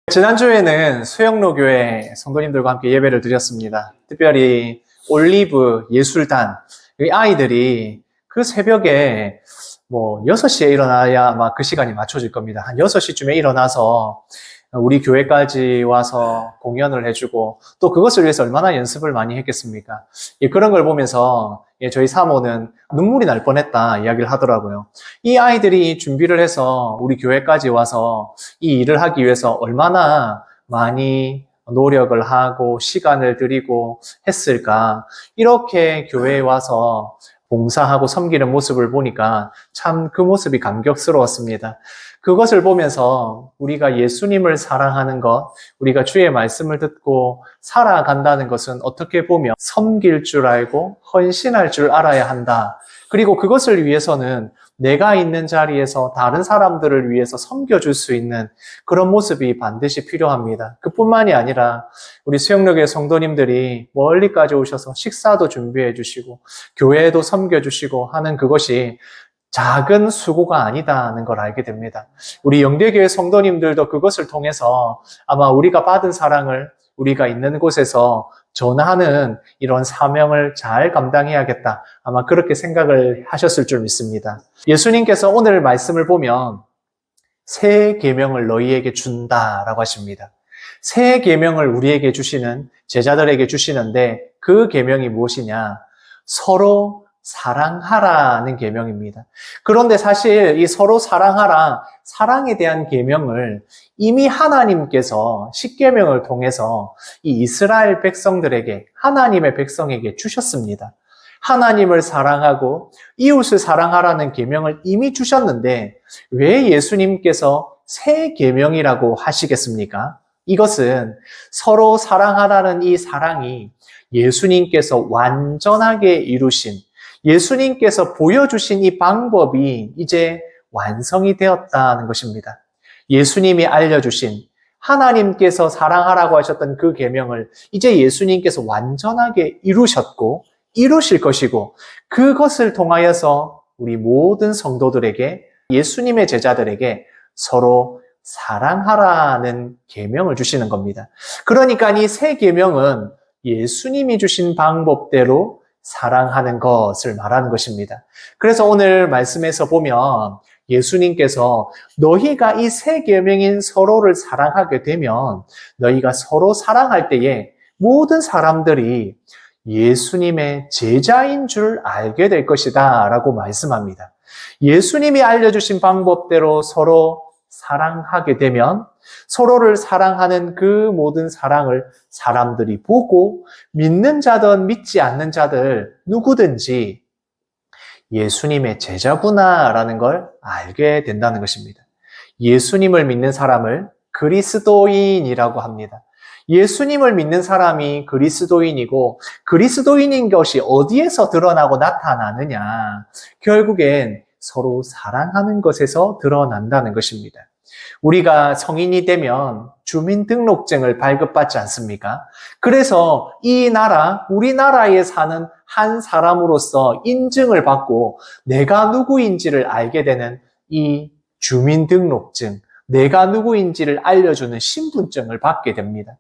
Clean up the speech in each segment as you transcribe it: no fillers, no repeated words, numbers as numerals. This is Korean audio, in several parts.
지난주에는 수영로교회 성도님들과 함께 예배를 드렸습니다. 특별히 올리브 예술단 아이들이 그 새벽에 6시에 일어나야 아마 그 시간이 맞춰질 겁니다. 한 6시쯤에 일어나서 우리 교회까지 와서 공연을 해주고 또 그것을 위해서 얼마나 연습을 많이 했겠습니까? 그런 걸 보면서 저희 사모는 눈물이 날 뻔했다 이야기를 하더라고요. 이 아이들이 준비를 해서 우리 교회까지 와서 이 일을 하기 위해서 얼마나 많이 노력을 하고 시간을 들이고 했을까. 이렇게 교회에 와서 봉사하고 섬기는 모습을 보니까 참 그 모습이 감격스러웠습니다. 그것을 보면서 우리가 예수님을 사랑하는 것, 우리가 주의 말씀을 듣고 살아간다는 것은 어떻게 보면 섬길 줄 알고 헌신할 줄 알아야 한다. 그리고 그것을 위해서는 내가 있는 자리에서 다른 사람들을 위해서 섬겨줄 수 있는 그런 모습이 반드시 필요합니다. 그뿐만이 아니라 우리 수영로교회 성도님들이 멀리까지 오셔서 식사도 준비해 주시고 교회에도 섬겨주시고 하는 그것이 작은 수고가 아니다는 걸 알게 됩니다. 우리 영대교회 성도님들도 그것을 통해서 아마 우리가 받은 사랑을 우리가 있는 곳에서 전하는 이런 사명을 잘 감당해야겠다. 아마 그렇게 생각을 하셨을 줄 믿습니다. 예수님께서 오늘 말씀을 보면 새 계명을 너희에게 준다라고 하십니다. 새 계명을 우리에게 주시는 제자들에게 주시는데 그 계명이 무엇이냐? 서로 사랑하라는 계명입니다. 그런데 사실 이 서로 사랑하라, 사랑에 대한 계명을 이미 하나님께서 십계명을 통해서 이 이스라엘 백성들에게, 하나님의 백성에게 주셨습니다. 하나님을 사랑하고 이웃을 사랑하라는 계명을 이미 주셨는데 왜 예수님께서 새 계명이라고 하시겠습니까? 이것은 서로 사랑하라는 이 사랑이 예수님께서 완전하게 이루신, 예수님께서 보여주신 이 방법이 이제 완성이 되었다는 것입니다. 예수님이 알려주신, 하나님께서 사랑하라고 하셨던 그 계명을 이제 예수님께서 완전하게 이루셨고 이루실 것이고 그것을 통하여서 우리 모든 성도들에게, 예수님의 제자들에게 서로 사랑하라는 계명을 주시는 겁니다. 그러니까 이 새 계명은 예수님이 주신 방법대로 사랑하는 것을 말하는 것입니다. 그래서 오늘 말씀에서 보면 예수님께서 너희가 이 새 계명인 서로를 사랑하게 되면 너희가 서로 사랑할 때에 모든 사람들이 예수님의 제자인 줄 알게 될 것이다 라고 말씀합니다. 예수님이 알려주신 방법대로 서로 사랑하게 되면 서로를 사랑하는 그 모든 사랑을 사람들이 보고 믿는 자든 믿지 않는 자들 누구든지 예수님의 제자구나라는 걸 알게 된다는 것입니다. 예수님을 믿는 사람을 그리스도인이라고 합니다. 예수님을 믿는 사람이 그리스도인이고 그리스도인인 것이 어디에서 드러나고 나타나느냐? 결국엔 서로 사랑하는 것에서 드러난다는 것입니다. 우리가 성인이 되면 주민등록증을 발급받지 않습니까? 그래서 이 나라, 우리나라에 사는 한 사람으로서 인증을 받고 내가 누구인지를 알게 되는 이 주민등록증, 내가 누구인지를 알려주는 신분증을 받게 됩니다.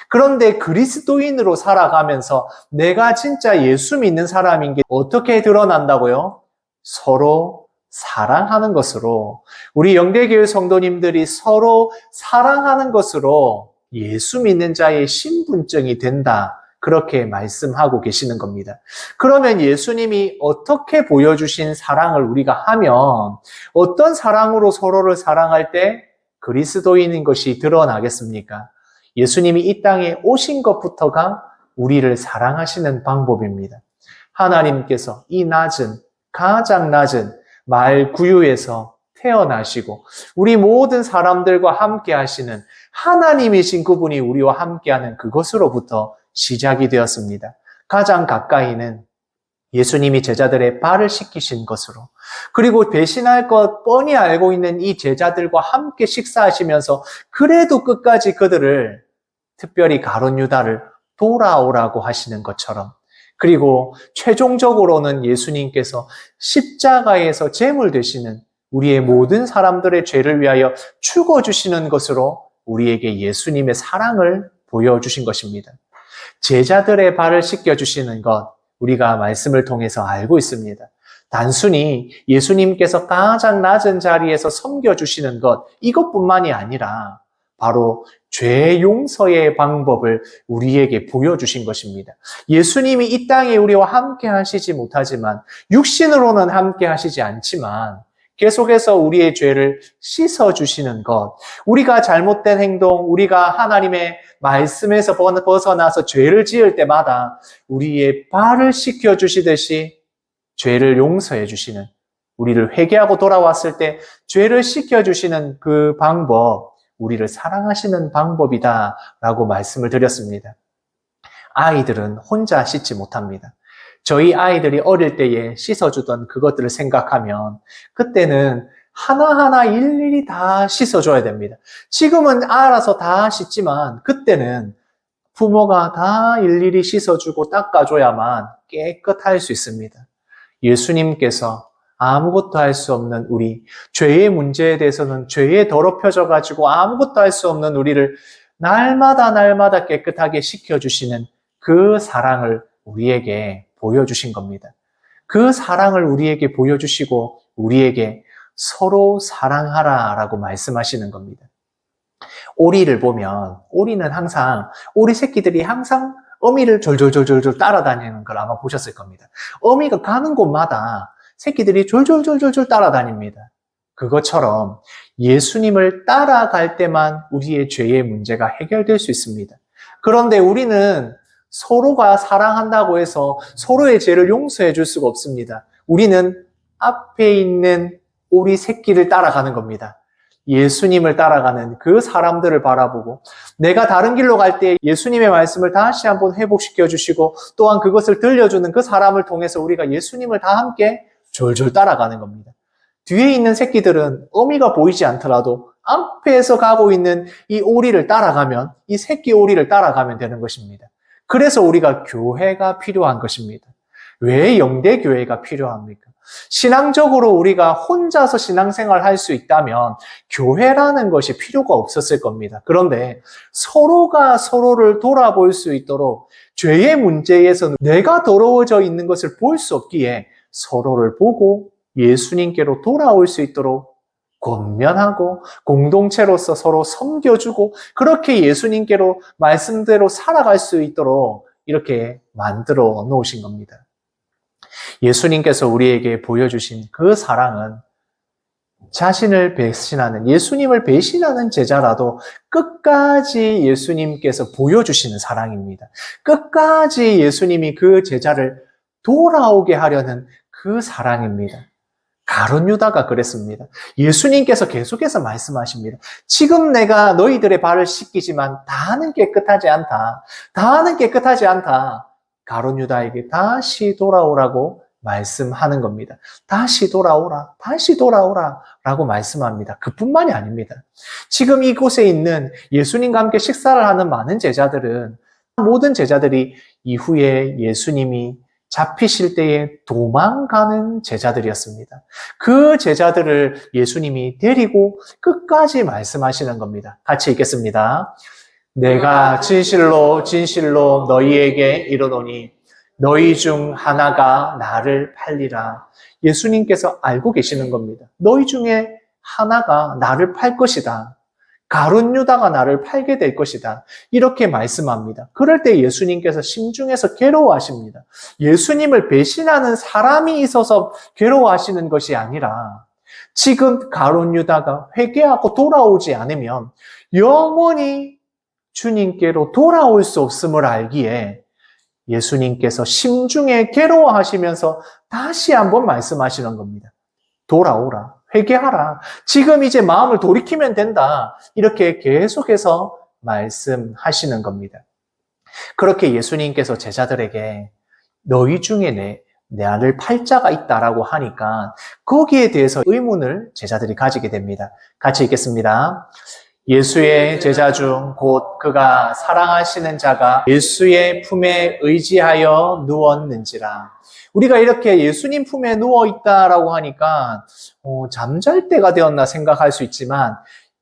그런데 그리스도인으로 살아가면서 내가 진짜 예수 믿는 사람인 게 어떻게 드러난다고요? 서로 사랑하는 것으로, 우리 영대교회 성도님들이 서로 사랑하는 것으로 예수 믿는 자의 신분증이 된다. 그렇게 말씀하고 계시는 겁니다. 그러면 예수님이 어떻게 보여주신 사랑을 우리가 하면 어떤 사랑으로 서로를 사랑할 때 그리스도인인 것이 드러나겠습니까? 예수님이 이 땅에 오신 것부터가 우리를 사랑하시는 방법입니다. 하나님께서 이 낮은, 가장 낮은 말 구유에서 태어나시고 우리 모든 사람들과 함께 하시는 하나님이신 그분이 우리와 함께하는 그것으로부터 시작이 되었습니다. 가장 가까이는 예수님이 제자들의 발을 씻기신 것으로, 그리고 배신할 것 뻔히 알고 있는 이 제자들과 함께 식사하시면서 그래도 끝까지 그들을, 특별히 가룟 유다를 돌아오라고 하시는 것처럼, 그리고 최종적으로는 예수님께서 십자가에서 제물 되시는 우리의 모든 사람들의 죄를 위하여 죽어주시는 것으로 우리에게 예수님의 사랑을 보여주신 것입니다. 제자들의 발을 씻겨주시는 것, 우리가 말씀을 통해서 알고 있습니다. 단순히 예수님께서 가장 낮은 자리에서 섬겨주시는 것, 이것뿐만이 아니라 바로 죄 용서의 방법을 우리에게 보여주신 것입니다. 예수님이 이 땅에 우리와 함께 하시지 못하지만, 육신으로는 함께 하시지 않지만 계속해서 우리의 죄를 씻어주시는 것, 우리가 잘못된 행동, 우리가 하나님의 말씀에서 벗어나서 죄를 지을 때마다 우리의 발을 씻겨주시듯이 죄를 용서해 주시는, 우리를 회개하고 돌아왔을 때 죄를 씻겨주시는 그 방법, 우리를 사랑하시는 방법이다라고 말씀을 드렸습니다. 아이들은 혼자 씻지 못합니다. 저희 아이들이 어릴 때에 씻어주던 그것들을 생각하면 그때는 하나하나 일일이 다 씻어줘야 됩니다. 지금은 알아서 다 씻지만 그때는 부모가 다 일일이 씻어주고 닦아줘야만 깨끗할 수 있습니다. 예수님께서 아무것도 할 수 없는 우리, 죄의 문제에 대해서는 죄에 더럽혀져 가지고 아무것도 할 수 없는 우리를 날마다 깨끗하게 시켜주시는 그 사랑을 우리에게 보여주신 겁니다. 그 사랑을 우리에게 보여주시고 우리에게 서로 사랑하라라고 말씀하시는 겁니다. 오리를 보면 오리 새끼들이 항상 어미를 졸졸 따라다니는 걸 아마 보셨을 겁니다. 어미가 가는 곳마다 새끼들이 졸졸 따라다닙니다. 그것처럼 예수님을 따라갈 때만 우리의 죄의 문제가 해결될 수 있습니다. 그런데 우리는 서로가 사랑한다고 해서 서로의 죄를 용서해 줄 수가 없습니다. 우리는 앞에 있는 오리 새끼를 따라가는 겁니다. 예수님을 따라가는 그 사람들을 바라보고 내가 다른 길로 갈 때 예수님의 말씀을 다시 한번 회복시켜 주시고 또한 그것을 들려주는 그 사람을 통해서 우리가 예수님을 다 함께 졸졸 따라가는 겁니다. 뒤에 있는 새끼들은 어미가 보이지 않더라도 앞에서 가고 있는 이 오리를 따라가면, 이 새끼 오리를 따라가면 되는 것입니다. 그래서 우리가 교회가 필요한 것입니다. 왜 영대교회가 필요합니까? 신앙적으로 우리가 혼자서 신앙생활을 할 수 있다면 교회라는 것이 필요가 없었을 겁니다. 그런데 서로가 서로를 돌아볼 수 있도록 죄의 문제에서는 내가 더러워져 있는 것을 볼 수 없기에 서로를 보고 예수님께로 돌아올 수 있도록 권면하고 공동체로서 서로 섬겨주고 그렇게 예수님께로 말씀대로 살아갈 수 있도록 이렇게 만들어 놓으신 겁니다. 예수님께서 우리에게 보여주신 그 사랑은 자신을 배신하는, 예수님을 배신하는 제자라도 끝까지 예수님께서 보여주시는 사랑입니다. 끝까지 예수님이 그 제자를 돌아오게 하려는 그 사랑입니다. 가룟 유다가 그랬습니다. 예수님께서 계속해서 말씀하십니다. 지금 내가 너희들의 발을 씻기지만 다는 깨끗하지 않다. 다는 깨끗하지 않다. 가룟 유다에게 다시 돌아오라고 말씀하는 겁니다. 다시 돌아오라, 다시 돌아오라 라고 말씀합니다. 그뿐만이 아닙니다. 지금 이곳에 있는 예수님과 함께 식사를 하는 많은 제자들은, 모든 제자들이 이후에 예수님이 잡히실 때에 도망가는 제자들이었습니다. 그 제자들을 예수님이 데리고 끝까지 말씀하시는 겁니다. 같이 읽겠습니다. 내가 진실로 진실로 너희에게 이르노니 너희 중 하나가 나를 팔리라. 예수님께서 알고 계시는 겁니다. 너희 중에 하나가 나를 팔 것이다. 가룟 유다가 나를 팔게 될 것이다. 이렇게 말씀합니다. 그럴 때 예수님께서 심중에서 괴로워하십니다. 예수님을 배신하는 사람이 있어서 괴로워하시는 것이 아니라 지금 가룟 유다가 회개하고 돌아오지 않으면 영원히 주님께로 돌아올 수 없음을 알기에 예수님께서 심중에 괴로워하시면서 다시 한번 말씀하시는 겁니다. 돌아오라. 회개하라. 지금 이제 마음을 돌이키면 된다. 이렇게 계속해서 말씀하시는 겁니다. 그렇게 예수님께서 제자들에게 너희 중에 나를 팔 자가 있다라고 하니까 거기에 대해서 의문을 제자들이 가지게 됩니다. 같이 읽겠습니다. 예수의 제자 중 곧 그가 사랑하시는 자가 예수의 품에 의지하여 누웠는지라. 우리가 이렇게 예수님 품에 누워있다라고 하니까 잠잘 때가 되었나 생각할 수 있지만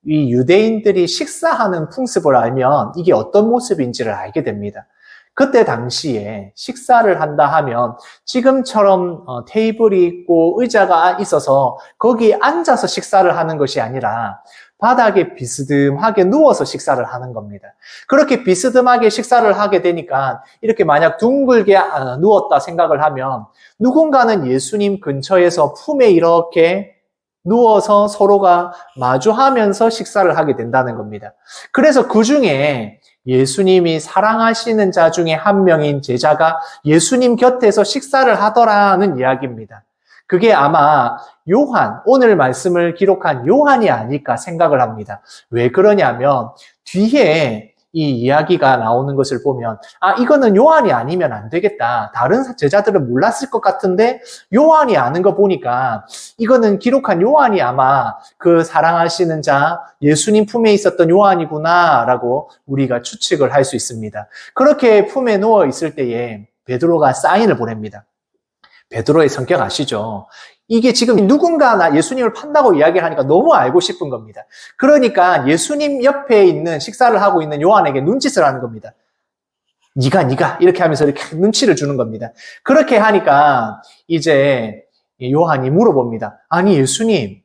이 유대인들이 식사하는 풍습을 알면 이게 어떤 모습인지를 알게 됩니다. 그때 당시에 식사를 한다 하면 지금처럼 테이블이 있고 의자가 있어서 거기에 앉아서 식사를 하는 것이 아니라 바닥에 비스듬하게 누워서 식사를 하는 겁니다. 그렇게 비스듬하게 식사를 하게 되니까 이렇게 만약 둥글게 누웠다 생각을 하면 누군가는 예수님 근처에서 품에 이렇게 누워서 서로가 마주하면서 식사를 하게 된다는 겁니다. 그래서 그 중에 예수님이 사랑하시는 자 중에 한 명인 제자가 예수님 곁에서 식사를 하더라는 이야기입니다. 그게 아마 요한, 오늘 말씀을 기록한 요한이 아닐까 생각을 합니다. 왜 그러냐면 뒤에 이 이야기가 나오는 것을 보면 이거는 요한이 아니면 안 되겠다. 다른 제자들은 몰랐을 것 같은데 요한이 아는 거 보니까 이거는 기록한 요한이 아마 그 사랑하시는 자 예수님 품에 있었던 요한이구나 라고 우리가 추측을 할 수 있습니다. 그렇게 품에 누워 있을 때에 베드로가 사인을 보냅니다. 베드로의 성격 아시죠? 이게 지금 누군가 예수님을 판다고 이야기를 하니까 너무 알고 싶은 겁니다. 그러니까 예수님 옆에 있는 식사를 하고 있는 요한에게 눈짓을 하는 겁니다. 네가 이렇게 하면서 이렇게 눈치를 주는 겁니다. 그렇게 하니까 이제 요한이 물어봅니다. 아니 예수님,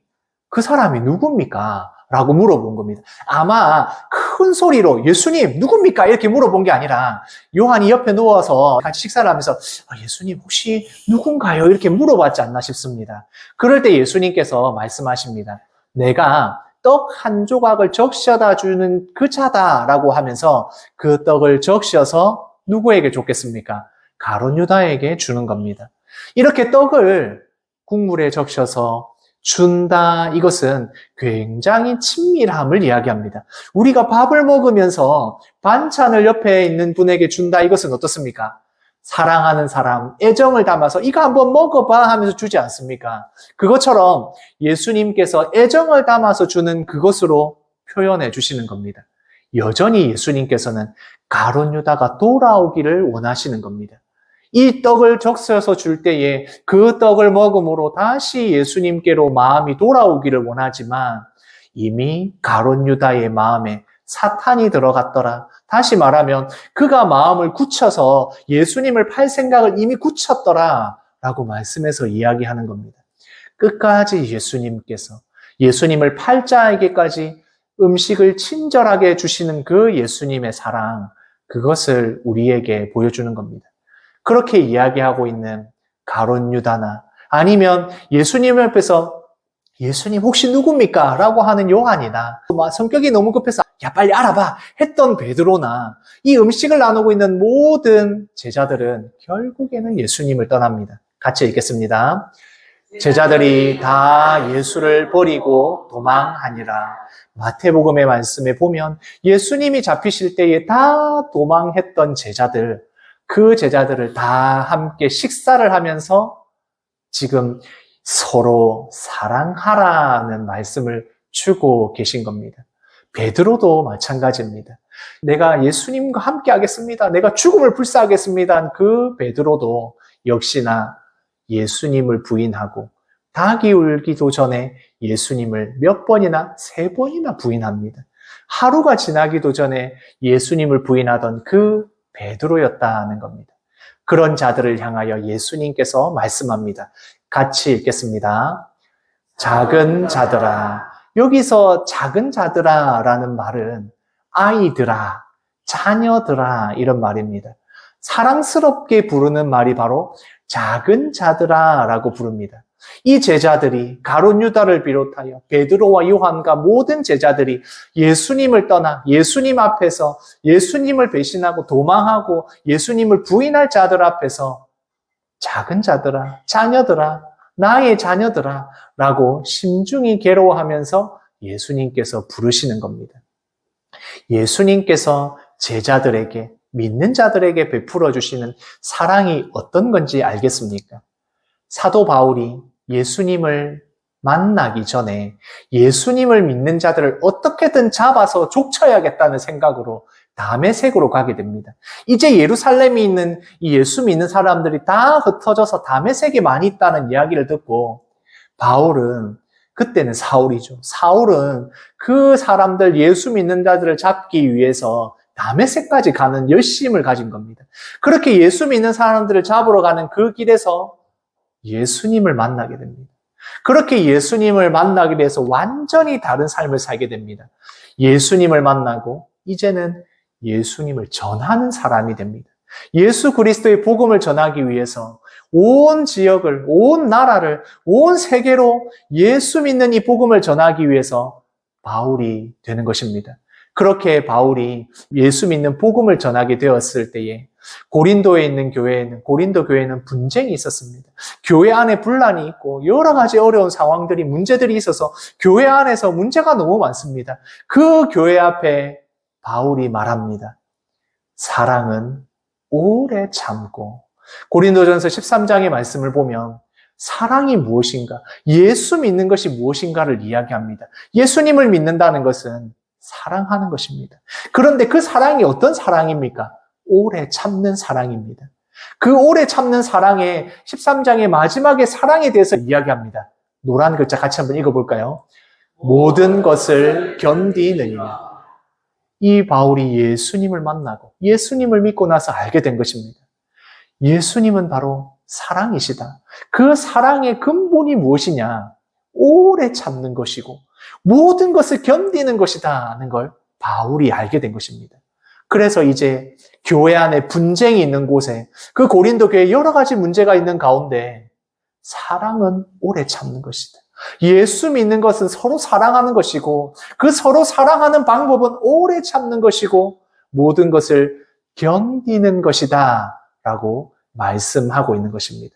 그 사람이 누굽니까? 라고 물어본 겁니다. 아마 큰 소리로 예수님 누굽니까? 이렇게 물어본 게 아니라 요한이 옆에 누워서 같이 식사를 하면서 예수님 혹시 누군가요? 이렇게 물어봤지 않나 싶습니다. 그럴 때 예수님께서 말씀하십니다. 내가 떡 한 조각을 적셔다 주는 그 자다라고 하면서 그 떡을 적셔서 누구에게 줬겠습니까? 가룟 유다에게 주는 겁니다. 이렇게 떡을 국물에 적셔서 준다. 이것은 굉장히 친밀함을 이야기합니다. 우리가 밥을 먹으면서 반찬을 옆에 있는 분에게 준다. 이것은 어떻습니까? 사랑하는 사람, 애정을 담아서 이거 한번 먹어봐 하면서 주지 않습니까? 그것처럼 예수님께서 애정을 담아서 주는 그것으로 표현해 주시는 겁니다. 여전히 예수님께서는 가룟 유다가 돌아오기를 원하시는 겁니다. 이 떡을 적셔서 줄 때에 그 떡을 먹음으로 다시 예수님께로 마음이 돌아오기를 원하지만 이미 가룟 유다의 마음에 사탄이 들어갔더라. 다시 말하면 그가 마음을 굳혀서 예수님을 팔 생각을 이미 굳혔더라 라고 말씀해서 이야기하는 겁니다. 끝까지 예수님께서 예수님을 팔 자에게까지 음식을 친절하게 주시는 그 예수님의 사랑, 그것을 우리에게 보여주는 겁니다. 그렇게 이야기하고 있는 가룟 유다나 아니면 예수님 옆에서 예수님 혹시 누굽니까? 라고 하는 요한이나 성격이 너무 급해서 야 빨리 알아봐 했던 베드로나 이 음식을 나누고 있는 모든 제자들은 결국에는 예수님을 떠납니다. 같이 읽겠습니다. 제자들이 다 예수를 버리고 도망하니라. 마태복음의 말씀에 보면 예수님이 잡히실 때에 다 도망했던 제자들, 그 제자들을 다 함께 식사를 하면서 지금 서로 사랑하라는 말씀을 주고 계신 겁니다. 베드로도 마찬가지입니다. 내가 예수님과 함께 하겠습니다. 내가 죽음을 불사하겠습니다. 그 베드로도 역시나 예수님을 부인하고 닭이 울기도 전에 예수님을 몇 번이나 3번이나 부인합니다. 하루가 지나기도 전에 예수님을 부인하던 그 베드로였다는 겁니다. 그런 자들을 향하여 예수님께서 말씀합니다. 같이 읽겠습니다. 작은 자들아. 여기서 작은 자들아 라는 말은 아이들아, 자녀들아 이런 말입니다. 사랑스럽게 부르는 말이 바로 작은 자들아 라고 부릅니다. 이 제자들이 가룟 유다를 비롯하여 베드로와 요한과 모든 제자들이 예수님을 떠나 예수님 앞에서 예수님을 배신하고 도망하고 예수님을 부인할 자들 앞에서 작은 자들아, 자녀들아, 나의 자녀들아 라고 심중히 괴로워하면서 예수님께서 부르시는 겁니다. 예수님께서 제자들에게, 믿는 자들에게 베풀어 주시는 사랑이 어떤 건지 알겠습니까? 사도 바울이 예수님을 만나기 전에 예수님을 믿는 자들을 어떻게든 잡아서 족쳐야겠다는 생각으로 다메섹으로 가게 됩니다. 이제 예루살렘에 있는 이 예수 믿는 사람들이 다 흩어져서 다메섹에 많이 있다는 이야기를 듣고 바울은 그때는 사울이죠. 사울은 그 사람들, 예수 믿는 자들을 잡기 위해서 다메섹까지 가는 열심을 가진 겁니다. 그렇게 예수 믿는 사람들을 잡으러 가는 그 길에서 예수님을 만나게 됩니다. 그렇게 예수님을 만나게 돼서 완전히 다른 삶을 살게 됩니다. 예수님을 만나고 이제는 예수님을 전하는 사람이 됩니다. 예수 그리스도의 복음을 전하기 위해서 온 지역을, 온 나라를, 온 세계로 예수 믿는 이 복음을 전하기 위해서 바울이 되는 것입니다. 그렇게 바울이 예수 믿는 복음을 전하게 되었을 때에 고린도에 있는 고린도 교회는 분쟁이 있었습니다. 교회 안에 분란이 있고 여러 가지 어려운 상황들이, 문제들이 있어서 교회 안에서 문제가 너무 많습니다. 그 교회 앞에 바울이 말합니다. 사랑은 오래 참고. 고린도전서 13장의 말씀을 보면 사랑이 무엇인가, 예수 믿는 것이 무엇인가를 이야기합니다. 예수님을 믿는다는 것은 사랑하는 것입니다. 그런데 그 사랑이 어떤 사랑입니까? 오래 참는 사랑입니다. 그 오래 참는 사랑의 13장의 마지막에 사랑에 대해서 이야기합니다. 노란 글자 같이 한번 읽어볼까요? 모든 것을 견디느니라. 이 바울이 예수님을 만나고 예수님을 믿고 나서 알게 된 것입니다. 예수님은 바로 사랑이시다. 그 사랑의 근본이 무엇이냐? 오래 참는 것이고 모든 것을 견디는 것이다 하는 걸 바울이 알게 된 것입니다. 그래서 이제 교회 안에 분쟁이 있는 곳에, 그 고린도 교회에 여러 가지 문제가 있는 가운데 사랑은 오래 참는 것이다. 예수 믿는 것은 서로 사랑하는 것이고 그 서로 사랑하는 방법은 오래 참는 것이고 모든 것을 견디는 것이다 라고 말씀하고 있는 것입니다.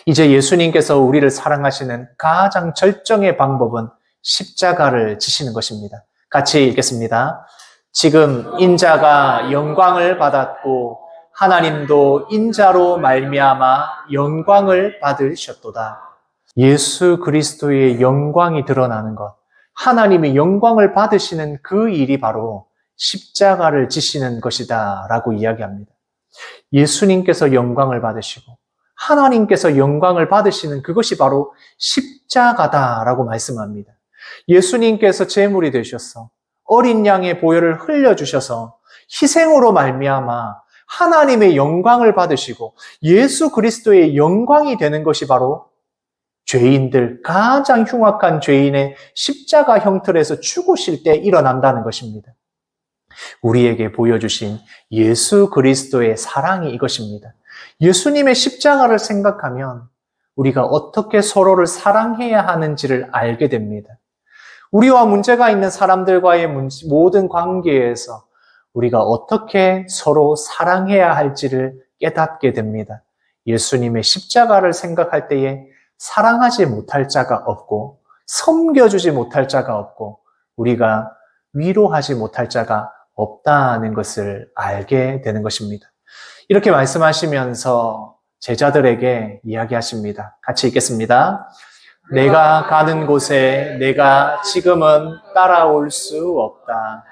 이제 예수님께서 우리를 사랑하시는 가장 절정의 방법은 십자가를 지시는 것입니다. 같이 읽겠습니다. 지금 인자가 영광을 받았고 하나님도 인자로 말미암아 영광을 받으셨도다. 예수 그리스도의 영광이 드러나는 것, 하나님의 영광을 받으시는 그 일이 바로 십자가를 지시는 것이다 라고 이야기합니다. 예수님께서 영광을 받으시고 하나님께서 영광을 받으시는 그것이 바로 십자가다라고 말씀합니다. 예수님께서 제물이 되셔서 어린 양의 보혈을 흘려주셔서 희생으로 말미암아 하나님의 영광을 받으시고 예수 그리스도의 영광이 되는 것이 바로 죄인들, 가장 흉악한 죄인의 십자가 형틀에서 죽으실 때 일어난다는 것입니다. 우리에게 보여주신 예수 그리스도의 사랑이 이것입니다. 예수님의 십자가를 생각하면 우리가 어떻게 서로를 사랑해야 하는지를 알게 됩니다. 우리와 문제가 있는 사람들과의 모든 관계에서 우리가 어떻게 서로 사랑해야 할지를 깨닫게 됩니다. 예수님의 십자가를 생각할 때에 사랑하지 못할 자가 없고 섬겨주지 못할 자가 없고 우리가 위로하지 못할 자가 없다는 것을 알게 되는 것입니다. 이렇게 말씀하시면서 제자들에게 이야기하십니다. 같이 읽겠습니다. 내가 가는 곳에 내가 지금은 따라올 수 없다.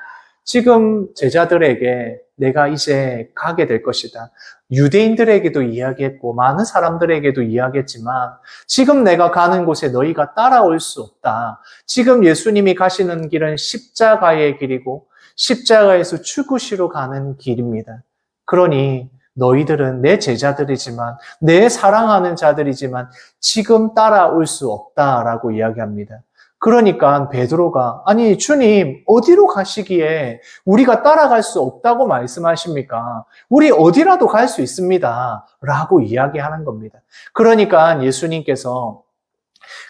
지금 제자들에게 내가 이제 가게 될 것이다. 유대인들에게도 이야기했고 많은 사람들에게도 이야기했지만 지금 내가 가는 곳에 너희가 따라올 수 없다. 지금 예수님이 가시는 길은 십자가의 길이고 십자가에서 죽으시러 가는 길입니다. 그러니 너희들은 내 제자들이지만 내 사랑하는 자들이지만 지금 따라올 수 없다라고 이야기합니다. 그러니까 베드로가 아니 주님 어디로 가시기에 우리가 따라갈 수 없다고 말씀하십니까? 우리 어디라도 갈 수 있습니다 라고 이야기하는 겁니다. 그러니까 예수님께서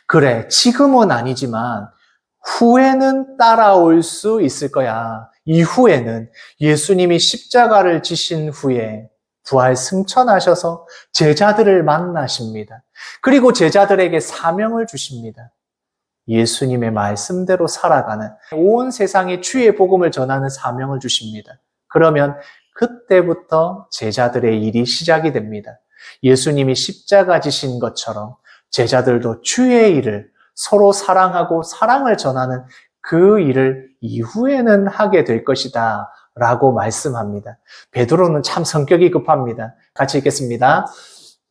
그래 지금은 아니지만 후에는 따라올 수 있을 거야. 이후에는 예수님이 십자가를 지신 후에 부활 승천하셔서 제자들을 만나십니다. 그리고 제자들에게 사명을 주십니다. 예수님의 말씀대로 살아가는 온 세상에 주의 복음을 전하는 사명을 주십니다. 그러면 그때부터 제자들의 일이 시작이 됩니다. 예수님이 십자가 지신 것처럼 제자들도 주의 일을 서로 사랑하고 사랑을 전하는 그 일을 이후에는 하게 될 것이다 라고 말씀합니다. 베드로는 참 성격이 급합니다. 같이 읽겠습니다.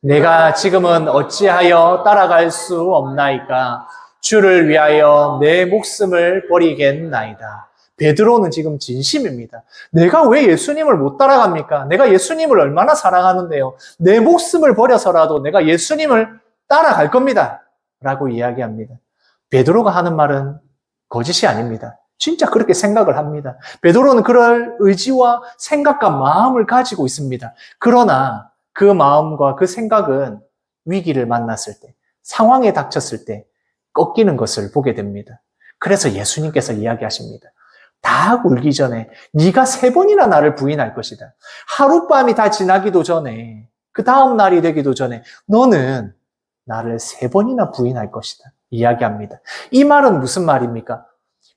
내가 지금은 어찌하여 따라갈 수 없나이까? 주를 위하여 내 목숨을 버리겠나이다. 베드로는 지금 진심입니다. 내가 왜 예수님을 못 따라갑니까? 내가 예수님을 얼마나 사랑하는데요. 내 목숨을 버려서라도 내가 예수님을 따라갈 겁니다. 라고 이야기합니다. 베드로가 하는 말은 거짓이 아닙니다. 진짜 그렇게 생각을 합니다. 베드로는 그럴 의지와 생각과 마음을 가지고 있습니다. 그러나 그 마음과 그 생각은 위기를 만났을 때, 상황에 닥쳤을 때 꺾이는 것을 보게 됩니다. 그래서 예수님께서 이야기하십니다. 다 울기 전에 네가 3번이나 나를 부인할 것이다. 하룻밤이 다 지나기도 전에, 그 다음 날이 되기도 전에 너는 나를 3번이나 부인할 것이다. 이야기합니다. 이 말은 무슨 말입니까?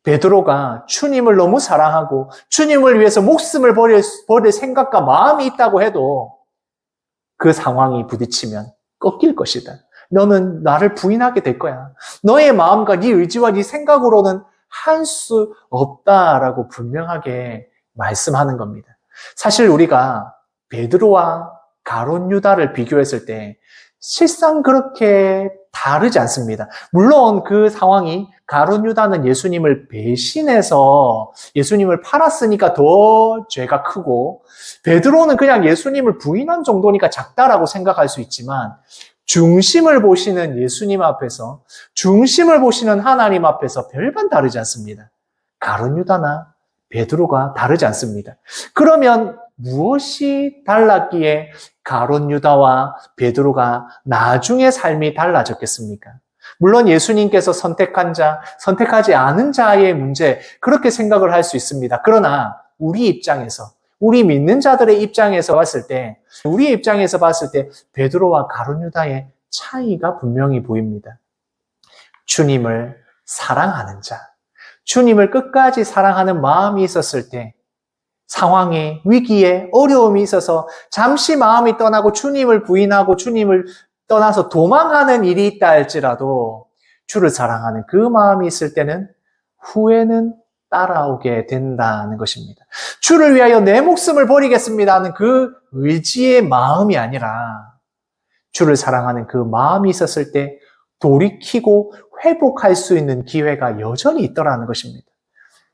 베드로가 주님을 너무 사랑하고 주님을 위해서 목숨을 버릴 생각과 마음이 있다고 해도 그 상황이 부딪히면 꺾일 것이다. 너는 나를 부인하게 될 거야. 너의 마음과 네 의지와 네 생각으로는 할 수 없다라고 분명하게 말씀하는 겁니다. 사실 우리가 베드로와 가룟 유다를 비교했을 때 실상 그렇게 다르지 않습니다. 물론 그 상황이 가룟 유다는 예수님을 배신해서 예수님을 팔았으니까 더 죄가 크고 베드로는 그냥 예수님을 부인한 정도니까 작다라고 생각할 수 있지만 중심을 보시는 예수님 앞에서 중심을 보시는 하나님 앞에서 별반 다르지 않습니다. 가룟 유다나 베드로가 다르지 않습니다. 그러면 무엇이 달랐기에 가룟 유다와 베드로가 나중에 삶이 달라졌겠습니까? 물론 예수님께서 선택한 자, 선택하지 않은 자의 문제 그렇게 생각을 할 수 있습니다. 그러나 우리 입장에서 우리 믿는 자들의 입장에서 봤을 때 우리의 입장에서 봤을 때 베드로와 가룟 유다의 차이가 분명히 보입니다. 주님을 사랑하는 자, 주님을 끝까지 사랑하는 마음이 있었을 때 상황에, 위기에, 어려움이 있어서 잠시 마음이 떠나고 주님을 부인하고 주님을 떠나서 도망하는 일이 있다 할지라도 주를 사랑하는 그 마음이 있을 때는 후회는 따라오게 된다는 것입니다. 주를 위하여 내 목숨을 버리겠습니다 하는 그 의지의 마음이 아니라 주를 사랑하는 그 마음이 있었을 때 돌이키고 회복할 수 있는 기회가 여전히 있더라는 것입니다.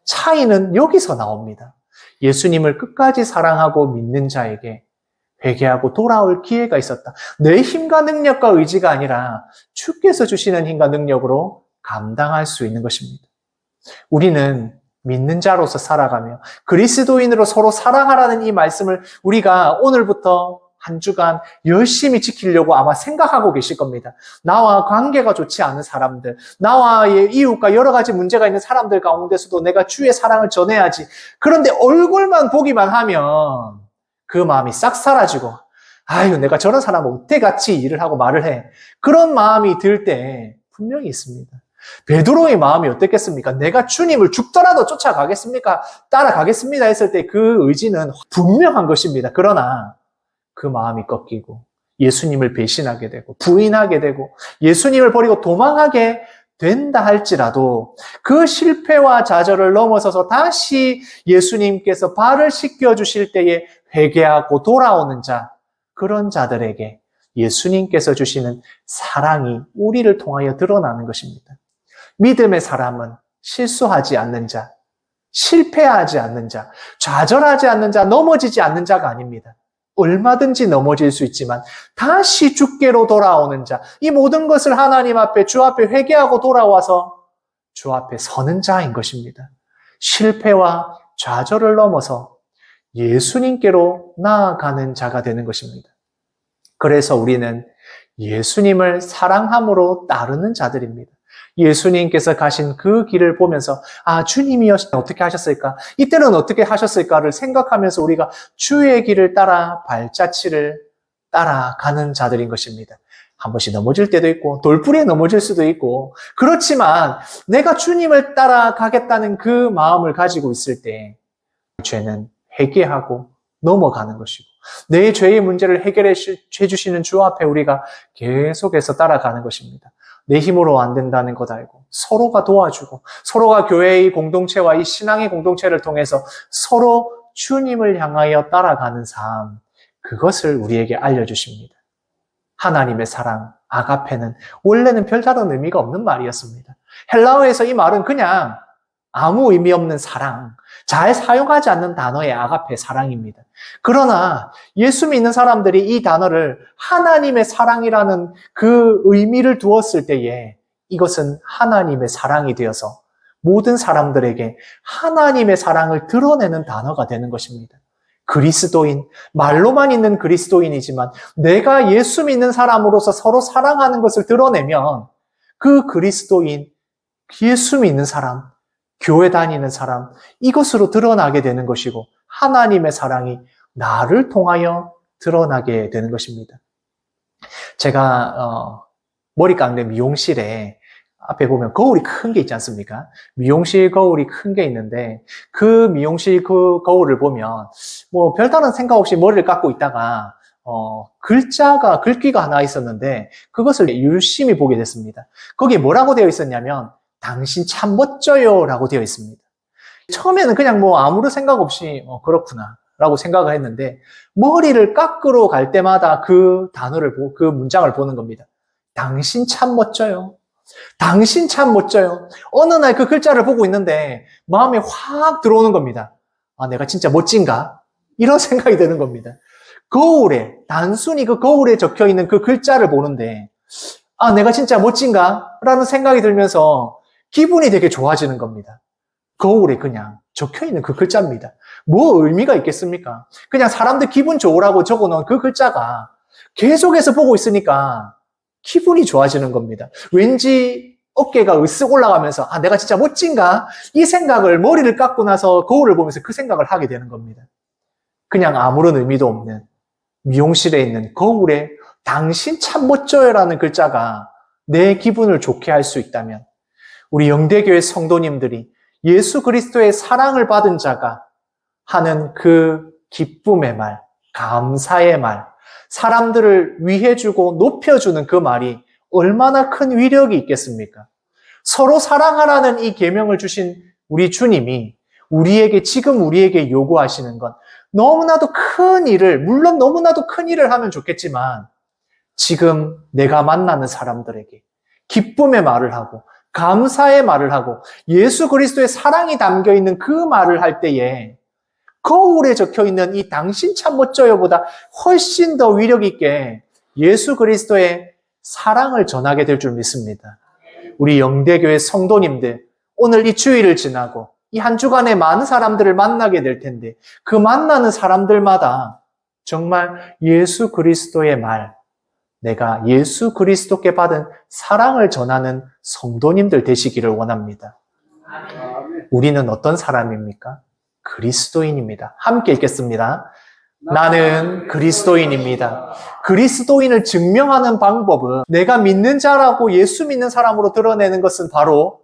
차이는 여기서 나옵니다. 예수님을 끝까지 사랑하고 믿는 자에게 회개하고 돌아올 기회가 있었다. 내 힘과 능력과 의지가 아니라 주께서 주시는 힘과 능력으로 감당할 수 있는 것입니다. 우리는 믿는 자로서 살아가며 그리스도인으로 서로 사랑하라는 이 말씀을 우리가 오늘부터 한 주간 열심히 지키려고 아마 생각하고 계실 겁니다. 나와 관계가 좋지 않은 사람들, 나와의 이웃과 여러 가지 문제가 있는 사람들 가운데서도 내가 주의 사랑을 전해야지. 그런데 얼굴만 보기만 하면 그 마음이 싹 사라지고 아유 내가 저런 사람은 어떻게 같이 일을 하고 말을 해. 그런 마음이 들 때 분명히 있습니다. 베드로의 마음이 어땠겠습니까? 내가 주님을 죽더라도 쫓아가겠습니까? 따라가겠습니다 했을 때 그 의지는 분명한 것입니다. 그러나 그 마음이 꺾이고 예수님을 배신하게 되고 부인하게 되고 예수님을 버리고 도망하게 된다 할지라도 그 실패와 좌절을 넘어서서 다시 예수님께서 발을 씻겨주실 때에 회개하고 돌아오는 자, 그런 자들에게 예수님께서 주시는 사랑이 우리를 통하여 드러나는 것입니다. 믿음의 사람은 실수하지 않는 자, 실패하지 않는 자, 좌절하지 않는 자, 넘어지지 않는 자가 아닙니다. 얼마든지 넘어질 수 있지만 다시 주께로 돌아오는 자, 이 모든 것을 하나님 앞에 주 앞에 회개하고 돌아와서 주 앞에 서는 자인 것입니다. 실패와 좌절을 넘어서 예수님께로 나아가는 자가 되는 것입니다. 그래서 우리는 예수님을 사랑함으로 따르는 자들입니다. 예수님께서 가신 그 길을 보면서 아 주님이여 어떻게 하셨을까? 이때는 어떻게 하셨을까를 생각하면서 우리가 주의 길을 따라 발자취를 따라가는 자들인 것입니다. 한 번씩 넘어질 때도 있고 돌부리에 넘어질 수도 있고 그렇지만 내가 주님을 따라가겠다는 그 마음을 가지고 있을 때 죄는 회개하고 넘어가는 것이고 내 죄의 문제를 해결해 주시는 주 앞에 우리가 계속해서 따라가는 것입니다. 내 힘으로 안 된다는 것 알고 서로가 도와주고 서로가 교회의 공동체와 이 신앙의 공동체를 통해서 서로 주님을 향하여 따라가는 삶, 그것을 우리에게 알려주십니다. 하나님의 사랑, 아가페는 원래는 별다른 의미가 없는 말이었습니다. 헬라어에서 이 말은 그냥 아무 의미 없는 사랑, 잘 사용하지 않는 단어의 아가페 사랑입니다. 그러나 예수 믿는 사람들이 이 단어를 하나님의 사랑이라는 그 의미를 두었을 때에 이것은 하나님의 사랑이 되어서 모든 사람들에게 하나님의 사랑을 드러내는 단어가 되는 것입니다. 그리스도인, 말로만 있는 그리스도인이지만 내가 예수 믿는 사람으로서 서로 사랑하는 것을 드러내면 그 그리스도인, 예수 믿는 사람, 교회 다니는 사람, 이것으로 드러나게 되는 것이고 하나님의 사랑이 나를 통하여 드러나게 되는 것입니다. 제가 머리 깎는 미용실에 앞에 보면 거울이 큰 게 있지 않습니까? 미용실 거울이 큰 게 있는데 그 미용실 그 거울을 보면 뭐 별다른 생각 없이 머리를 깎고 있다가 글귀가 하나 있었는데 그것을 유심히 보게 됐습니다. 거기에 뭐라고 되어 있었냐면 당신 참 멋져요 라고 되어 있습니다. 처음에는 그냥 뭐 아무런 생각 없이 그렇구나 라고 생각을 했는데 머리를 깎으러 갈 때마다 그 단어를 보고 그 문장을 보는 겁니다. 당신 참 멋져요. 당신 참 멋져요. 어느 날 그 글자를 보고 있는데 마음에 확 들어오는 겁니다. 아, 내가 진짜 멋진가? 이런 생각이 드는 겁니다. 거울에, 단순히 그 거울에 적혀 있는 그 글자를 보는데 아, 내가 진짜 멋진가? 라는 생각이 들면서 기분이 되게 좋아지는 겁니다. 거울에 그냥 적혀 있는 그 글자입니다. 뭐 의미가 있겠습니까? 그냥 사람들 기분 좋으라고 적어놓은 그 글자가 계속해서 보고 있으니까 기분이 좋아지는 겁니다. 왠지 어깨가 으쓱 올라가면서 아, 내가 진짜 멋진가? 이 생각을 머리를 깎고 나서 거울을 보면서 그 생각을 하게 되는 겁니다. 그냥 아무런 의미도 없는 미용실에 있는 거울에 당신 참 멋져요라는 글자가 내 기분을 좋게 할 수 있다면 우리 영대교회 성도님들이 예수 그리스도의 사랑을 받은 자가 하는 그 기쁨의 말, 감사의 말, 사람들을 위해주고 높여주는 그 말이 얼마나 큰 위력이 있겠습니까? 서로 사랑하라는 이 계명을 주신 우리 주님이 지금 우리에게 요구하시는 건 너무나도 큰 일을, 물론 너무나도 큰 일을 하면 좋겠지만 지금 내가 만나는 사람들에게 기쁨의 말을 하고 감사의 말을 하고 예수 그리스도의 사랑이 담겨있는 그 말을 할 때에 거울에 적혀있는 이 당신 참 멋져요보다 훨씬 더 위력 있게 예수 그리스도의 사랑을 전하게 될 줄 믿습니다. 우리 영대교회 성도님들, 오늘 이 주일을 지나고 이 한 주간에 많은 사람들을 만나게 될 텐데 그 만나는 사람들마다 정말 예수 그리스도의 말, 내가 예수 그리스도께 받은 사랑을 전하는 성도님들 되시기를 원합니다. 우리는 어떤 사람입니까? 그리스도인입니다. 함께 읽겠습니다. 나는 그리스도인입니다. 그리스도인을 증명하는 방법은 내가 믿는 자라고 예수 믿는 사람으로 드러내는 것은 바로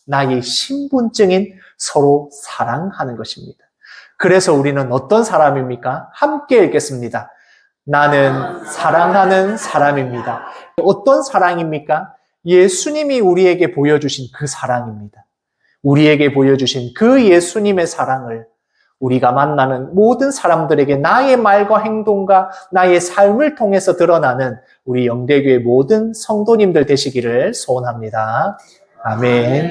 나의 신분증인 서로 사랑하는 것입니다. 그래서 우리는 어떤 사람입니까? 함께 읽겠습니다. 나는 사랑하는 사람입니다. 어떤 사랑입니까? 예수님이 우리에게 보여주신 그 사랑입니다. 우리에게 보여주신 그 예수님의 사랑을 우리가 만나는 모든 사람들에게 나의 말과 행동과 나의 삶을 통해서 드러나는 우리 영대교회 모든 성도님들 되시기를 소원합니다. 아멘.